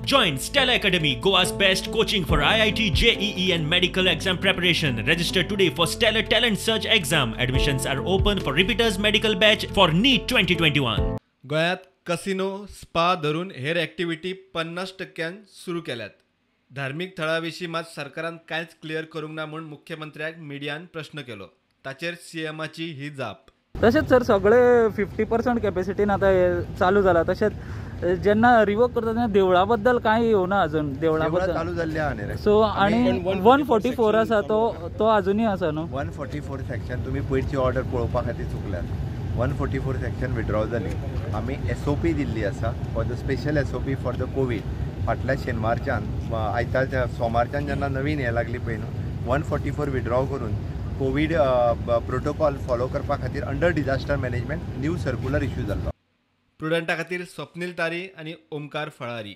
Join Stella Academy, Goa's best coaching for IIT, JEE and medical exam preparation. Register today for Stellar Talent Search exam. Admissions are open for repeaters medical batch for NEET 2021. गोयात casino, spa धरून हेर activity 50% सुरू केल्यात. धार्मिक थळाविशीं मात सरकारान कांयच clear करूंक ना म्हूण मुख्यमंत्र्याक मिडियान प्रश्न केलो. ताचेर सीएमाची ही जाप. तशेंच सर सगळे 50% कॅपॅसिटीन आता चालू जाला. तशेंच जेन्ना रिवोक करता तेन्ना देवळा बद्दल कांय येवना अजून. देवळा बद्दल चालू जाल्ले आहा न्ही रे. सो आनी 144 आसा तो अजुनूय आसा न्हू. 144 सेक्शन तुमी पयरची ऑर्डर पळोवपा खातीर चुकल्यात. 144 सेक्शन विड्रॉ जाली. आमी एसओपी दिल्ली आसा for the special SOP for the Covid. फाटल्या शेनवारच्यान आयतारच्या सोमारच्यान जेन्ना नवीन हें लागली पळय न्हू 144 विड्रॉ करून कोवीड प्रोटोकॉल फॉलो करपा खातीर under disaster management new circular issue जाल्लो. प्रुडंटा खातीर स्वप्नील तारी आनी ओमकार फळारी.